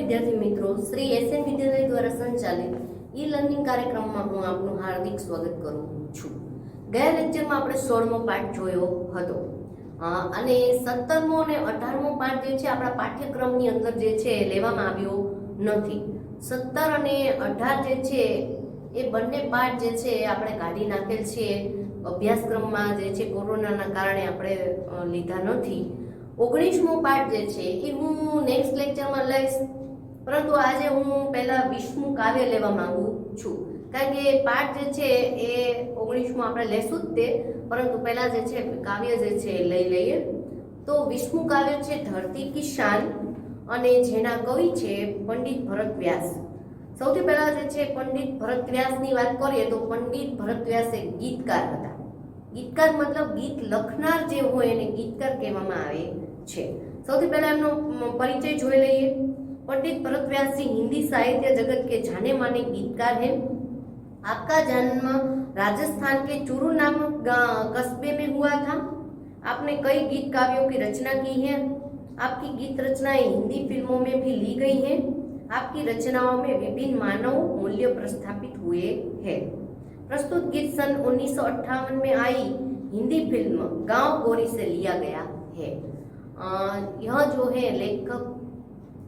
विद्यार्थी मित्रों, श्री एसएन विद्यालय द्वारा संचालित ई लर्निंग कार्यक्रम में हूँ आपનું हार्दिक स्वागत करूँ છું। ગયા લેક્ચરમાં આપણે 16મો પાઠ જોયો હતો અને 17મો અને 18મો પાઠ જે છે આપણા પાઠ્યક્રમની અંદર જે છે લેવામાં આવ્યો નથી। 17 અને 18 જે છે એ બંને પાઠ જે છે આપણે કાઢી નાખેલ છે અભ્યાસક્રમમાં જે છે કોરોનાના કારણે આપણે લીધા નથી। 19મો પાઠ જે છે એ હું નેક્સ્ટ લેક્ચરમાં લઈશ, પરંતુ આજે હું પહેલા 20મું કાવ્ય લેવા માંગુ છું, કારણ કે પાઠ જે છે એ 19મું આપણે લેશું જ તે, પરંતુ પહેલા જે છે કાવ્ય જે છે લઈ લઈએ। તો 20મું કાવ્ય છે ધરती की शान અને જેના કવિ છે પંડિત ભરત વ્યાસ। સૌથી પહેલા જે છે પંડિત ભરત વ્યાસની વાત કરીએ તો પંડિત ભરત વ્યાસ એક ગીતકાર હતા। ગીતકાર मतलब ગીત લખનાર જે હોય એને ગીતકાર કહેવામાં આવે છે। સૌથી પહેલા એમનો પરિચય જોઈ લઈએ। पंडित भरत व्यास जी हिंदी साहित्य जगत के जाने माने गीतकार हैं। आपका जन्म राजस्थान के चूरू नामक कस्बे में हुआ था। आपने कई गीत काव्यों की रचना की है। आपकी गीत रचनाएं हिंदी फिल्मों में भी ली गई हैं। आपकी रचनाओं में विभिन्न मानव मूल्य प्रस्थापित हुए हैं। प्रस्तुत गीत सन 1958 में आई हिंदी फिल्म गांव गोरी से लिया गया है। यह जो है लेखक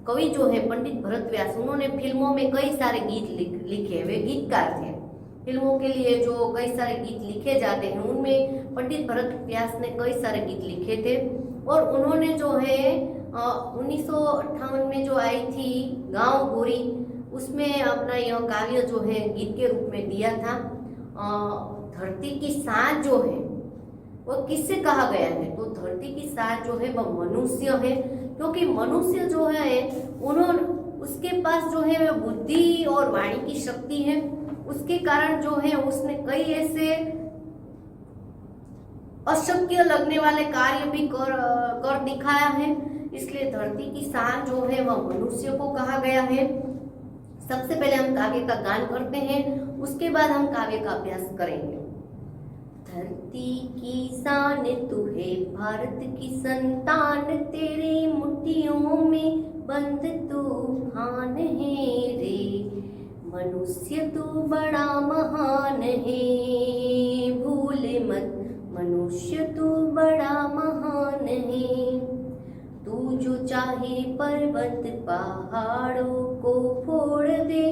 कवि जो है पंडित भरत व्यास, उन्होंने फिल्मों में कई सारे गीत लिखे। वे गीतकार थे। फिल्मों के लिए जो कई सारे गीत लिखे जाते हैं उनमें पंडित भरत व्यास ने कई सारे गीत लिखे थे। और उन्होंने जो है 1958 में जो आई थी गांव गोरी, उसमें अपना यह काव्य जो है गीत के रूप में दिया था। धरती की सांस जो है वो किससे कहा गया है? तो धरती की सांस जो है वह मनुष्य है, क्योंकि मनुष्य जो है उन्होंने उसके पास जो है बुद्धि और वाणी की शक्ति है। उसके कारण जो है उसने कई ऐसे अशक्य लगने वाले कार्य भी कर दिखाया है। इसलिए धरती की शान जो है वह मनुष्य को कहा गया है। सबसे पहले हम काव्य का गान करते हैं, उसके बाद हम काव्य का अभ्यास करेंगे। धरती की शान तू है भारत की संतान, तेरी मुट्ठियों में बंद तूफान है रे। मनुष्य तू बड़ा महान है, भूल मत मनुष्य तू बड़ा महान है। तू जो चाहे पर्वत पहाड़ों को फोड़ दे,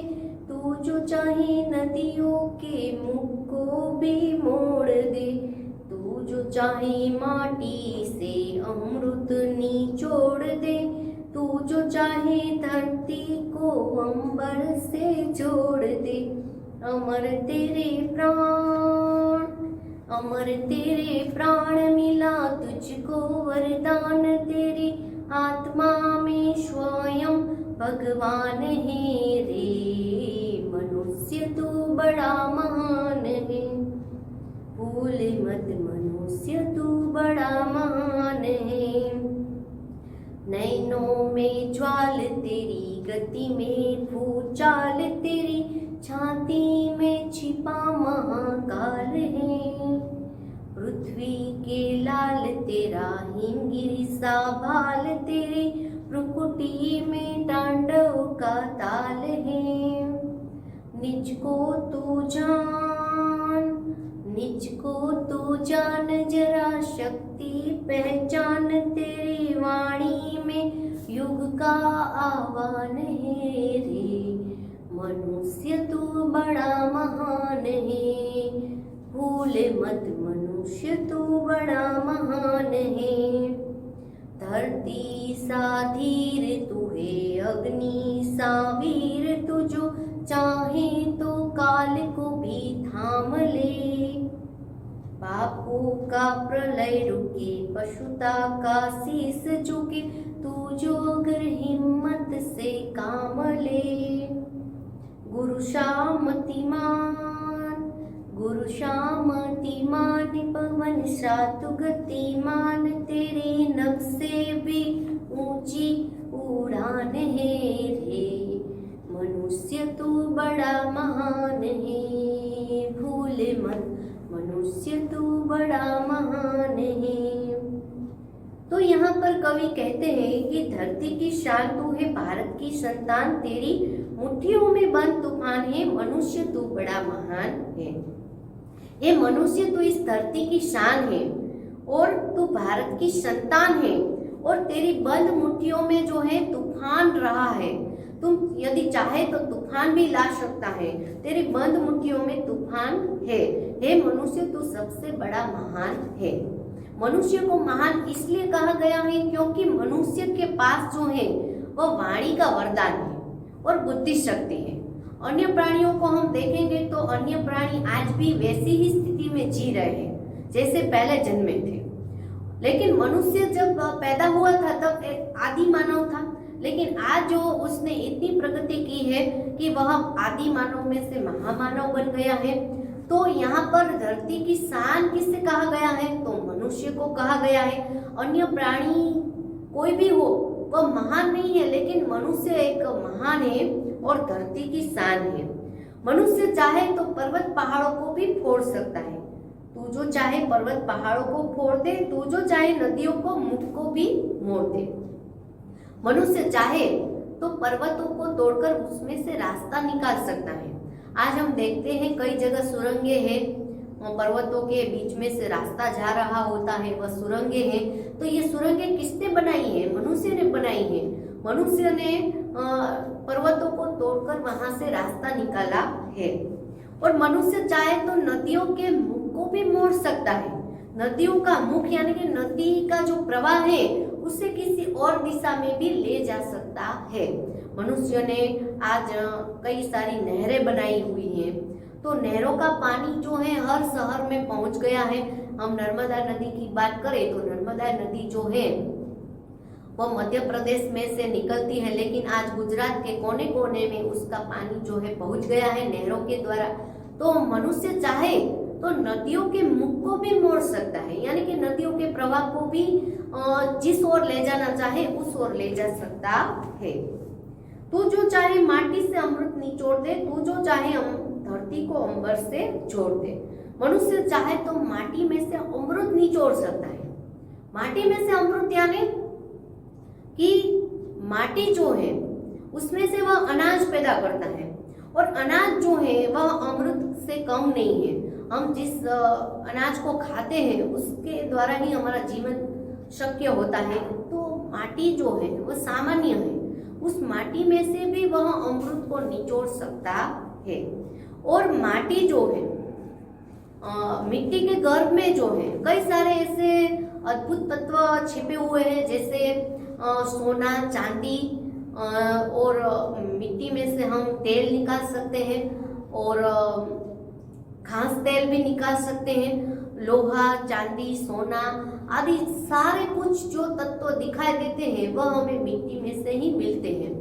तू जो चाहे नदियों के मुख को भी मोड़ दे। तू जो चाहे माटी से अमृत निचोड़ दे, तू जो चाहे धरती को अंबर से जोड़ दे। अमर तेरे प्राण, अमर तेरे प्राण मिला तुझको वरदान, तेरी आत्मा में स्वयं भगवान है रे। मनुष्य तू बड़ा महान है, भूल मत मनुष्य तू बड़ा महान है। नैनों में ज्वाल तेरी, गति में भूचाल तेरी, छाती में छिपा महाकाल है। पृथ्वी के लाल तेरा हिमगिरी सा भाल, तेरी प्रकृति में तांडव का ताल है। निज को तू जान, निज को तू जान जरा शक्ति पहचान, तेरी वाणी में युग का आह्वान है रे। मनुष्य तू बड़ा महान है, भूल मत मनुष्य तू बड़ा महान है। धरती सा धीर तू है, अग्नि सा वीर, तू जो चाहे तो काल को भी थाम ले। पापों का प्रलय रुके, पशुता का शीस झुके, तू जो अगर हिम्मत से काम ले। गुरु श्यामतिमान, गुरु श्यामतिमान, पवन सातु गतिमान, तेरे नक्शे भी ऊंची उड़ान है रे। मनुष्य तू बड़ा महान है, भूल मत मनुष्य तू बड़ा महान है। तो यहाँ पर कवि कहते हैं कि धरती की शान तू है, भारत की संतान, तेरी मुट्ठियों में बंद तूफान है, मनुष्य तू बड़ा महान है। ये मनुष्य तू इस धरती की शान है और तू भारत की संतान है, और तेरी बंद मुट्ठियों में जो है तूफान रहा है। तुम यदि चाहे तो तूफान भी ला सकता है, तेरी बंद मुट्ठियों में तूफान है। हे मनुष्य तू सबसे बड़ा महान है। मनुष्य को महान इसलिए कहा गया है क्योंकि मनुष्य के पास जो है वह वाणी का वरदान है और बुद्धि शक्ति है। अन्य प्राणियों को हम देखेंगे तो अन्य प्राणी आज भी वैसी ही स्थिति में जी रहे हैं जैसे पहले जन्मे थे, लेकिन मनुष्य जब पैदा हुआ था तब एक आदि मानव था, लेकिन आज जो उसने इतनी प्रगति की है कि वह आदि मानव में से महामानव बन गया है। तो यहाँ पर धरती की शान किससे कहा गया है? तो मनुष्य को कहा गया है। अन्य प्राणी कोई भी हो वह महान नहीं है, लेकिन मनुष्य एक महान है और धरती की शान है। मनुष्य चाहे तो पर्वत पहाड़ों को भी फोड़ सकता है। तू जो चाहे पर्वत पहाड़ों को फोड़ दे, तू जो चाहे नदियों को मुख को भी मोड़ दे। मनुष्य चाहे तो पर्वतों को तोड़कर उसमें से रास्ता निकाल सकता है। आज हम देखते हैं कई जगह सुरंगें हैं, पर्वतों के बीच में से रास्ता जा रहा होता है, वह सुरंगें हैं। तो ये सुरंगें किसने बनाई है? मनुष्य ने बनाई है। मनुष्य ने पर्वतों को तोड़कर वहां से रास्ता निकाला है। और मनुष्य चाहे तो नदियों के मुख को भी मोड़ सकता है। नदियों का मुख यानी कि नदी का जो प्रवाह है उसे किसी और दिशा में भी ले जा सकता है। मनुष्य ने आज कई सारी नहरें बनाई हुई हैं, तो नहरों का पानी जो है हर शहर में पहुंच गया है। हम नर्मदा नदी की बात करें तो नर्मदा नदी जो है वह मध्य प्रदेश में से निकलती है, लेकिन आज गुजरात के कोने कोने में उसका पानी जो है पहुंच गया है नहरों के द्वारा। तो मनुष्य चाहे तो नदियों के मुख को भी मोड़ सकता है, यानी कि नदियों के प्रवाह को भी जिस ओर ले जाना चाहे उस ओर ले जा सकता है। तू जो चाहे माटी से अमृत निचोड़ दे, तू जो चाहे धरती को अंबर से जोड़ दे। मनुष्य चाहे तो माटी में से अमृत निचोड़ सकता है। माटी में से अमृत यानी कि माटी जो है उसमें से वह अनाज पैदा करता है, और अनाज जो है वह अमृत से कम नहीं है। हम जिस अनाज को खाते हैं उसके द्वारा ही हमारा जीवन शक्य होता है। तो माटी जो है वह सामान्य है, उस माटी में से भी वह अमृत को निचोड़ सकता है। और माटी जो है मिट्टी के गर्भ में जो है कई सारे ऐसे अद्भुत तत्व छिपे हुए हैं, जैसे सोना, चांदी, और मिट्टी में से हम तेल निकाल सकते हैं और घास तेल भी निकाल सकते हैं। लोहा, चांदी, सोना आदि सारे कुछ जो तत्व दिखाई देते हैं वह हमें मिट्टी में से ही मिलते हैं।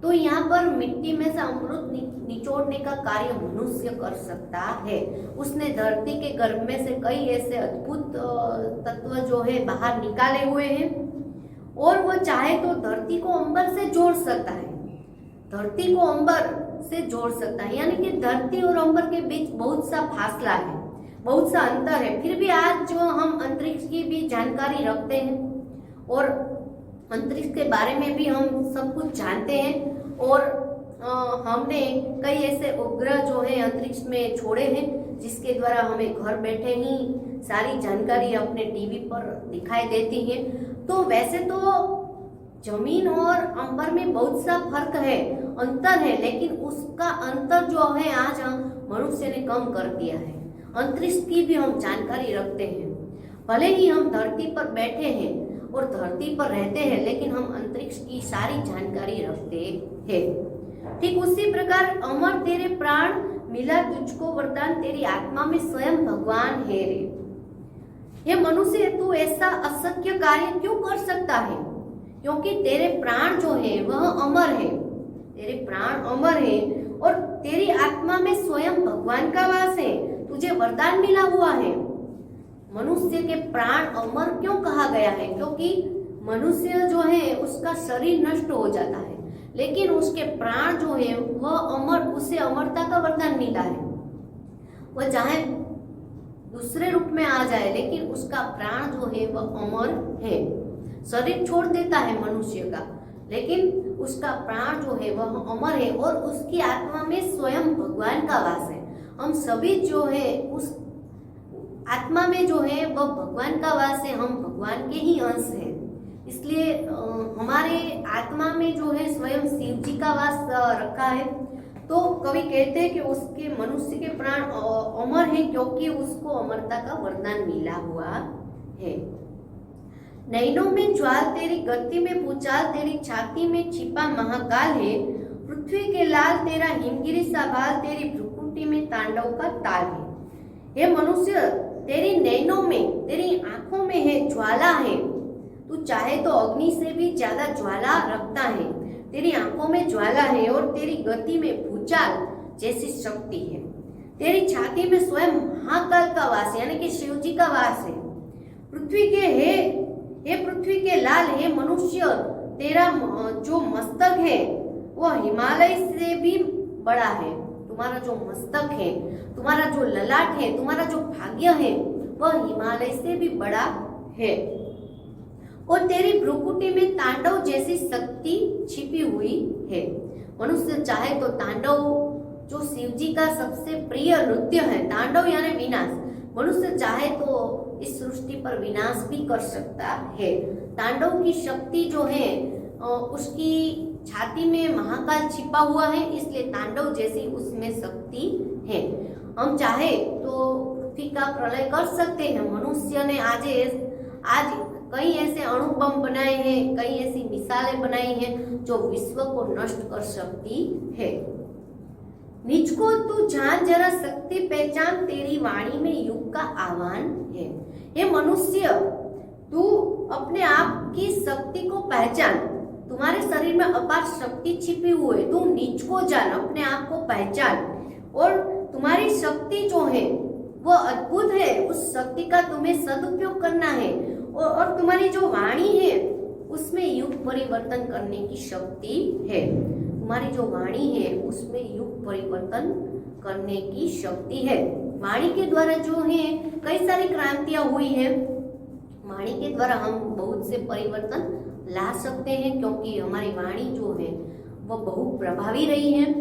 तो यहाँ पर मिट्टी में से अमृत निचोड़ने का कार्य मनुष्य कर सकता है। उसने धरती के गर्भ में से कई ऐसे अद्भुत तत्व जो है बाहर निकाले हुए हैं, और वह चाहे तो धरती को अंबर से जोड़ सकता है। धरती को अंबर से जोड़ सकता है, यानी कि धरती और अंबर के बीच बहुत सा फासला है, बहुत सा अंतर है। फिर भी आज जो हम अंतरिक्ष की भी जानकारी रखते हैं और अंतरिक्ष के बारे में भी हम सब कुछ जानते हैं, और हमने कई ऐसे उपग्रह जो है अंतरिक्ष में छोड़े हैं जिसके द्वारा हमें घर बैठे ही सारी जानकारी अपने टीवी पर दिखाई देती है। तो वैसे तो जमीन और अंबर में बहुत सा फर्क है, अंतर है, लेकिन उसका अंतर जो है आज मनुष्य ने कम कर दिया है। अंतरिक्ष की भी हम जानकारी रखते हैं। भले ही हम धरती पर बैठे हैं और धरती पर रहते हैं, लेकिन हम अंतरिक्ष की सारी जानकारी रखते हैं। ठीक उसी प्रकार अमर तेरे प्राण, मिला तुझको वरदान, तेरी आत्मा में स्वयं भगवान है रे। ये मनुष्य तू ऐसा असत्य कार्य क्यों कर सकता है? क्योंकि तेरे प्राण जो है वह अमर है, तेरे प्राण अमर है और तेरी आत्मा में स्वयं भगवान का वास है। तुझे वरदान मिला हुआ है। मनुष्य के प्राण अमर क्यों कहा गया है? क्योंकि मनुष्य जो है उसका शरीर नष्ट हो जाता है, लेकिन उसके प्राण जो है वह अमर, उसे अमरता का वरदान मिला है। वह चाहे दूसरे रूप में आ जाए, लेकिन उसका प्राण जो है वह अमर है। शरीर छोड़ देता है मनुष्य का, लेकिन उसका प्राण जो है वह अमर है और उसकी आत्मा में स्वयं भगवान का वास है। हम सभी जो है उस आत्मा में जो है वह भगवान का वास है, हम भगवान के ही अंश हैं। इसलिए हमारे आत्मा में जो है स्वयं शिव जी का वास रखा है। तो कवि कहते हैं कि उसके मनुष्य के प्राण अमर है क्योंकि उसको अमरता का वरदान मिला हुआ है। नैनों में ज्वाल तेरी गति में भूचाल, तेरी छाती में छिपा महाकाल है। पृथ्वी के लाल तेरा हिमगिरी सा बाल, तेरी भ्रुकुटी में तांडव का ताल है। हे मनुष्य, तेरी नैनों में, तेरी आंखों में है ज्वाला है। तू चाहे तो अग्नि से भी ज्यादा ज्वाला रखता है। तेरी आंखों में ज्वाला है और तेरी गति में भूचाल जैसी शक्ति है। तेरी छाती में स्वयं महाकाल का वास यानी कि शिव जी का वास है। पृथ्वी के हे पृथ्वी के लाल, हे मनुष्य, तेरा जो मस्तक है वह हिमालय से भी बड़ा है। तुम्हारा जो मस्तक है, तुम्हारा जो ललाट है, तुम्हारा जो भाग्य है वह हिमालय से भी बड़ा है। और तेरी भ्रुकुटी में तांडव जैसी शक्ति छिपी हुई है। मनुष्य चाहे तो तांडव, जो शिव जी का सबसे प्रिय नृत्य है, तांडव यानी विनाश, मनुष्य चाहे तो इस सृष्टि पर विनाश भी कर सकता है। तांडव की शक्ति जो है उसकी छाती में महाकाल छिपा हुआ है, इसलिए तांडव जैसी उसमें शक्ति है। हम चाहे तो पृथ्वी का प्रलय कर सकते हैं। मनुष्य ने आज कई ऐसे अणु बम बनाए हैं, कई ऐसी मिसालें बनाई हैं जो विश्व को नष्ट कर सकती है। निज को तू जान जरा शक्ति पहचान, तेरी वाणी में युग का आह्वान है। हे मनुष्य, तू अपने आप की शक्ति को पहचान। तुम्हारे शरीर में अपार शक्ति छिपी हुई है, तू निज को जान, अपने आप को पहचान। और तुम्हारी शक्ति जो है वो अद्भुत है, उस शक्ति का तुम्हें सदुपयोग करना है। और तुम्हारी जो वाणी है उसमें युग परिवर्तन करने की शक्ति है। तुम्हारी जो वाणी है उसमें युग परिवर्तन करने की शक्ति है। वाणी के द्वारा जो है कई सारी क्रांतियां हुई है। वाणी के द्वारा हम बहुत से परिवर्तन ला सकते हैं, क्योंकि हमारी वाणी जो है वो बहुत प्रभावी रही है।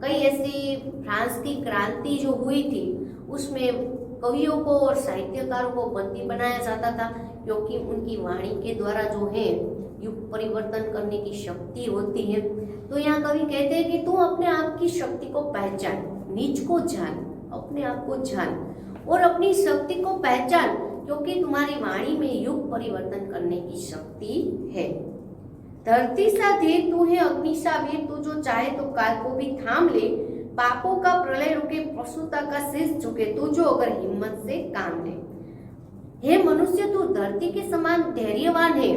कई ऐसी फ्रांस की क्रांति जो हुई थी उसमें कवियों को और साहित्यकारों को बंदी बनाया जाता था, क्योंकि उनकी वाणी के द्वारा जो है युग परिवर्तन करने की शक्ति होती है। तो यहाँ कवि कहते हैं कि तू अपने आप की शक्ति को पहचान, निज को जान, अपने आप को जान और अपनी शक्ति को पहचान, क्योंकि तुम्हारी वाणी में युग परिवर्तन करने की शक्ति है। धरती सा धीर तू है, अग्नि सा वीर, तू जो चाहे तो काल को भी थाम ले। पापों का प्रलय रुके, पशुता का शीश झुके, तू जो अगर हिम्मत से काम ले। हे मनुष्य, तू धरती के समान धैर्यवान है,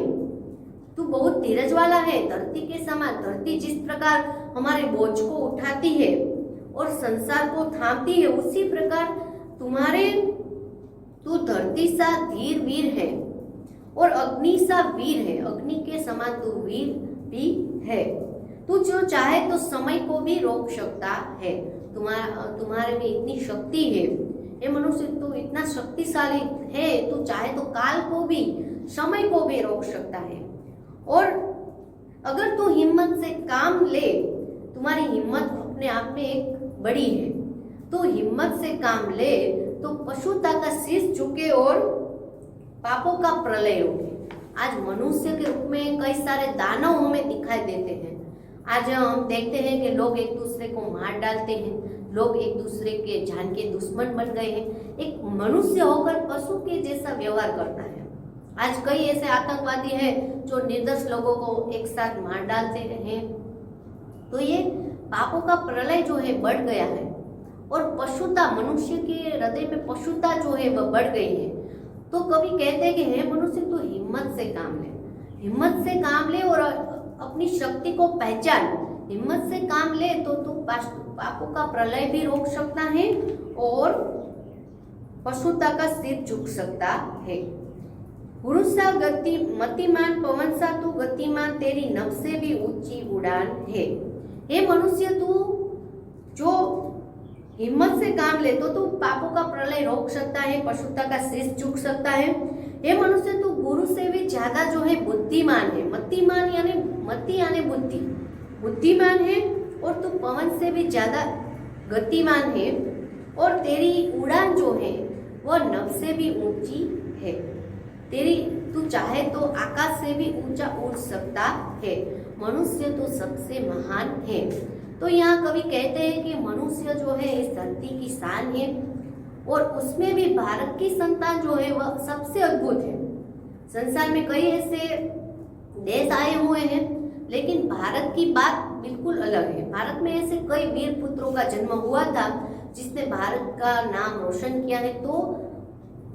तू बहुत धीरज वाला है। धरती के समान, धरती जिस प्रकार हमारे बोझ को उठाती है और संसार को थामती है, उसी प्रकार तू धरती सा धीर वीर है और अग्नि सा वीर है। अग्नि के समान तू वीर भी है। तू जो चाहे तो समय को भी रोक सकता है। तुम्हारे में इतनी शक्ति है। ये मनुष्य तू इतना शक्तिशाली है, तू चाहे तो काल को भी, समय को भी रोक सकता है। और अगर तू हिम्मत से काम ले, तुम्हारी हिम्मत अपने आप में एक बड़ी है, तो हिम्मत से काम ले तो पशुता का शीश झुके और पापों का प्रलय रोके। आज मनुष्य के रूप में कई सारे दानव हमें दिखाई देते हैं। आज हम देखते हैं कि लोग एक दूसरे को मार डालते हैं, लोग एक दूसरे के जान के दुश्मन बन गए हैं। एक मनुष्य होकर पशु के जैसा व्यवहार करता है। आज कई ऐसे आतंकवादी हैं जो निर्दोष लोगों को एक साथ मार डालते हैं। तो ये पापों का प्रलय जो है बढ़ गया है और पशुता, मनुष्य के हृदय में पशुता जो है वह बढ़ गई है। तो कवि कहते हैं कि हे मनुष्य, तू हिम्मत से काम ले, हिम्मत से काम ले और अपनी शक्ति को पहचान। हिम्मत से काम ले तो तू पापों का प्रलय भी रोक सकता है और पशुता का सिर झुक सकता है। पुरुषा गति मतिमान, पवन सा तू गतिमान, तेरी नभ से भी ऊंची उड़ान है। हे मनुष्य, तू जो हिम्मत से काम ले तो तू पापों का प्रलय रोक सकता है, पशुता का शीश झुक सकता है। हे मनुष्य, तू गुरु से भी ज्यादा जो है बुद्धिमान है। मतिमान यानी मति यानी बुद्धि, बुद्धिमान है। और तू पवन से भी ज्यादा गतिमान है। और तेरी उड़ान जो है वह नभ से भी ऊंची है। तू चाहे तो आकाश से भी ऊंचा उड़ सकता है। मनुष्य तो सबसे महान है। तो यहाँ कवि कहते हैं कि मनुष्य जो है इस धरती की शान है और उसमें भी भारत की संतान जो है वह सबसे अद्भुत है। संसार में कई ऐसे देश आए हुए हैं, लेकिन भारत की बात बिल्कुल अलग है। भारत में ऐसे कई वीर पुत्रों का जन्म हुआ था जिसने भारत का नाम रोशन किया है। तो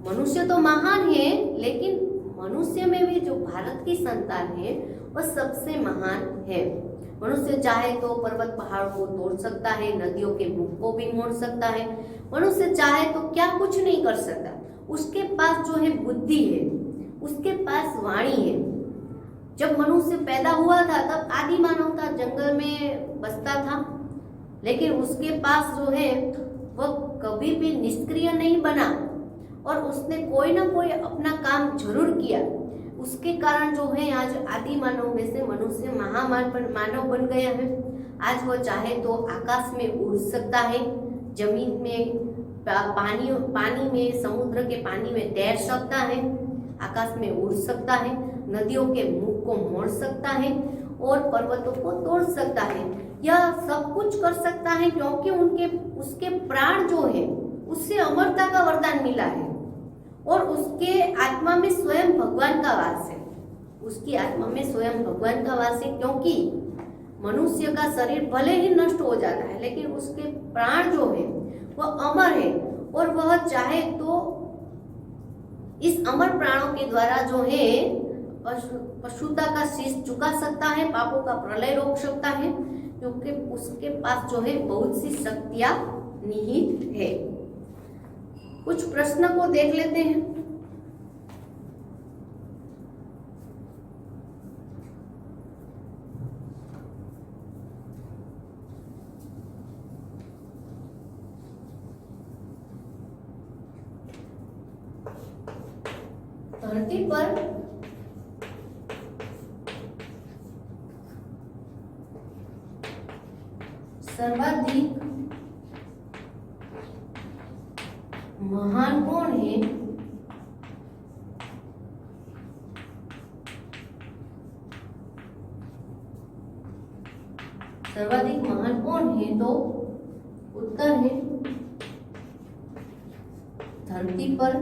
मनुष्य तो महान है, लेकिन मनुष्य में भी जो भारत की संतान है वह सबसे महान है। मनुष्य चाहे तो पर्वत पहाड़ को तोड़ सकता है, नदियों के मुख को भी मोड़ सकता है। मनुष्य चाहे तो क्या कुछ नहीं कर सकता। उसके पास जो है बुद्धि है, उसके पास वाणी है। जब मनुष्य पैदा हुआ था तब आदि मानव था, जंगल में बसता था, लेकिन उसके पास जो है वह कभी भी निष्क्रिय नहीं बना और उसने कोई ना कोई अपना काम जरूर किया। उसके कारण जो है आज आदि मानव में से मनुष्य मानव बन गया है। आज वो चाहे तो आकाश में उड़ सकता है, जमीन में पानी में, समुद्र के पानी में तैर सकता है, आकाश में उड़ सकता है, नदियों के मुख को मोड़ सकता है और पर्वतों को तोड़ सकता है। यह सब कुछ कर सकता है क्योंकि उसके प्राण जो है उससे अमरता का वरदान मिला है और उसके आत्मा में स्वयं भगवान का वास है। उसकी आत्मा में स्वयं भगवान का वास है, क्योंकि मनुष्य का शरीर भले ही नष्ट हो जाता है, लेकिन उसके प्राण जो है वह अमर है और वह चाहे तो इस अमर प्राणों के द्वारा जो है पशुता का शीश झुका सकता है, पापों का प्रलय रोक सकता है, क्योंकि उसके पास जो है बहुत सी शक्तियां निहित है। कुछ प्रश्न को देख लेते हैं। धरती पर सर्वाधिक महान कौन है? सर्वाधिक महान कौन है? तो उत्तर है धरती पर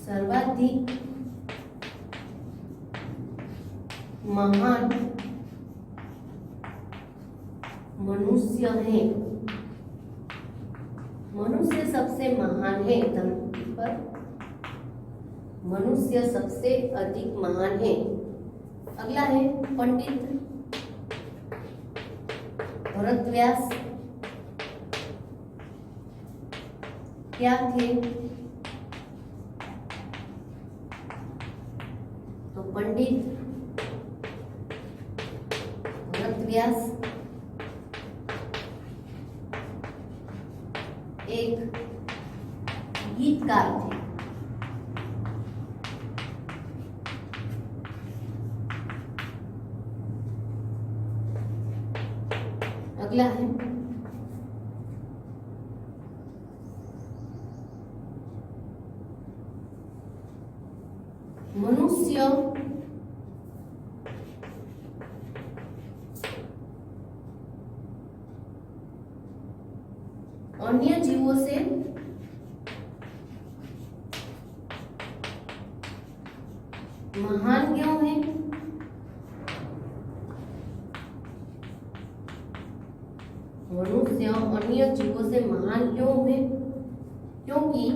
सर्वाधिक महान मनुष्य है। मनुष्य सबसे महान है धरती पर, मनुष्य सबसे अधिक महान है। अगला है पंडित भरतव्यास क्या थे? तो पंडित भरतव्यास एक गीतकार थे। अगला है मनुष्य अन्य जीवों से महान क्यों है? मनुष्य अन्य जीवों से महान क्यों है? क्योंकि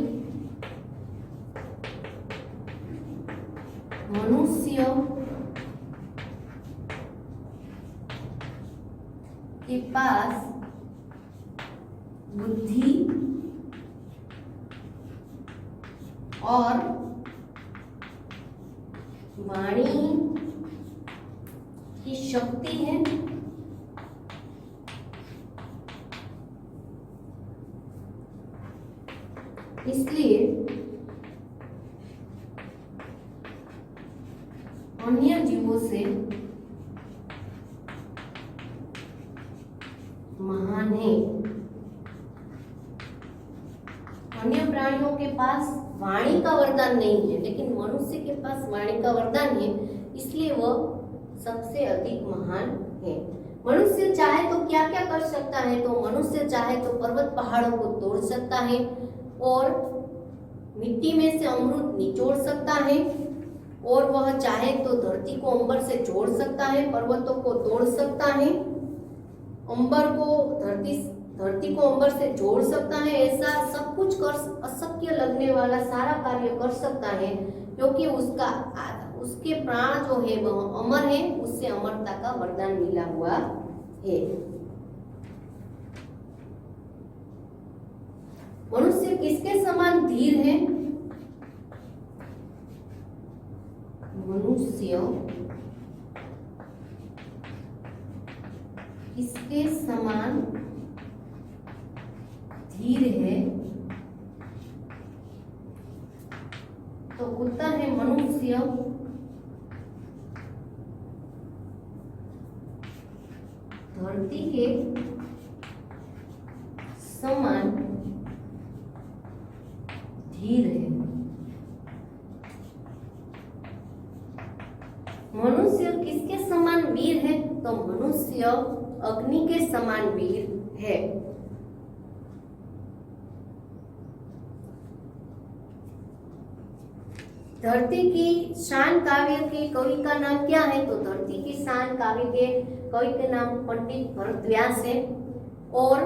मनुष्य के पास बुद्धि और वाणी की शक्ति है। इसलिए अन्य जीवों से महान है। अन्य प्राणियों के पास वाणी का वरदान नहीं है, लेकिन मनुष्य के पास वाणी का वरदान है, इसलिए वह सबसे अधिक महान है। मनुष्य चाहे तो क्या क्या कर सकता है? तो मनुष्य चाहे तो पर्वत पहाड़ों को तोड़ सकता है और मिट्टी में से अमृत निचोड़ सकता है, और वह चाहे तो धरती को अंबर से जोड़ सकता है, पर्वतों को तोड़ सकता है, अंबर को धरती को अंबर से जोड़ सकता है। ऐसा सब कुछ कर अशक्य लगने वाला सारा कार्य कर सकता है, क्योंकि उसके प्राण जो है वह अमर है, उससे अमरता का वरदान मिला हुआ है। मनुष्य किसके समान धीर है? मनुष्य किसके समान धीर है? तो उत्तर है मनुष्य धरती के समान धीर है। मनुष्य किसके समान वीर है? तो मनुष्य अग्नि के समान वीर है। धरती की शान काव्य के कवि का नाम क्या है? तो धरती की शान काव्य के कवि का नाम पंडित भरतव्यास है। और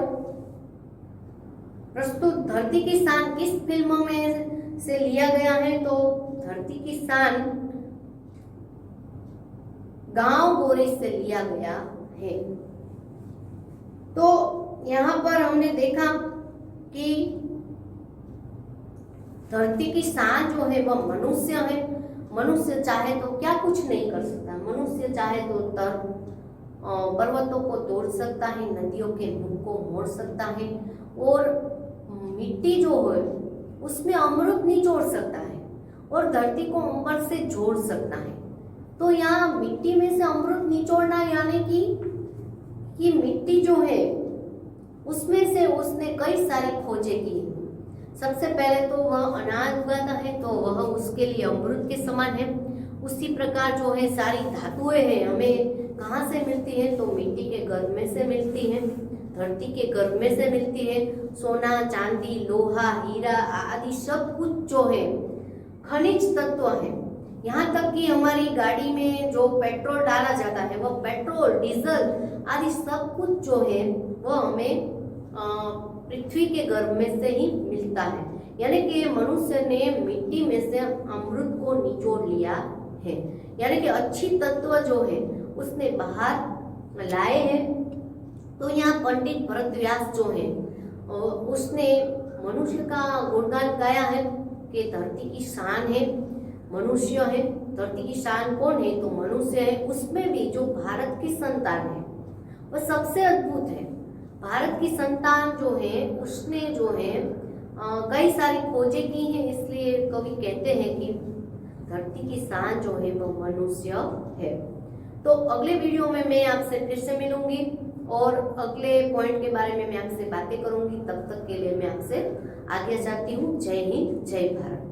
प्रस्तुत धरती की शान किस फिल्म में से लिया गया है? तो धरती की शान गांव गोरे से लिया गया है। तो यहाँ पर हमने देखा कि धरती की शान जो है वह मनुष्य है। मनुष्य चाहे तो क्या कुछ नहीं कर सकता। मनुष्य चाहे तो पर्वतों को तोड़ सकता है, नदियों के मुख को मोड़ सकता है, और मिट्टी जो है उसमें अमृत निचोड़ सकता है, और धरती को अंबर से जोड़ सकता है। तो यहाँ मिट्टी में से अमृत निचोड़ना यानी कि मिट्टी जो है उसमें से उसने कई सारी खोजें की। सबसे पहले तो वह अनाज उगाता है, तो वह उसके लिए अमृत के समान है। उसी प्रकार जो है सारी धातुएं हैं, हमें कहाँ से मिलती है? तो मिट्टी के गर्भ में से मिलती है, धरती के गर्भ में से मिलती है। सोना, चांदी, लोहा, हीरा आदि सब कुछ जो है खनिज तत्व है। यहाँ तक कि हमारी गाड़ी में जो पेट्रोल डाला जाता है, वह पेट्रोल, डीजल आदि सब कुछ जो है वह हमें पृथ्वी के गर्भ में से ही मिलता है। यानी कि मनुष्य ने मिट्टी में से अमृत को निचोड़ लिया है, यानी कि अच्छी तत्व जो है उसने बाहर लाए हैं। तो यहाँ पंडित भरतव्यास जो है उसने मनुष्य का गुणगान गाया है कि धरती की शान है मनुष्य है। धरती की शान कौन है? तो मनुष्य है। उसमें भी जो भारत की संतान है वह सबसे अद्भुत है। भारत की संतान जो है उसने जो है कई सारी खोजें की हैं, इसलिए कवि कहते हैं कि धरती की शान जो है वो मनुष्य है। तो अगले वीडियो में मैं आपसे फिर से मिलूंगी और अगले पॉइंट के बारे में मैं आपसे बातें करूंगी। तब तक के लिए मैं आपसे आज्ञा चाहती हूँ। जय हिंद, जय भारत।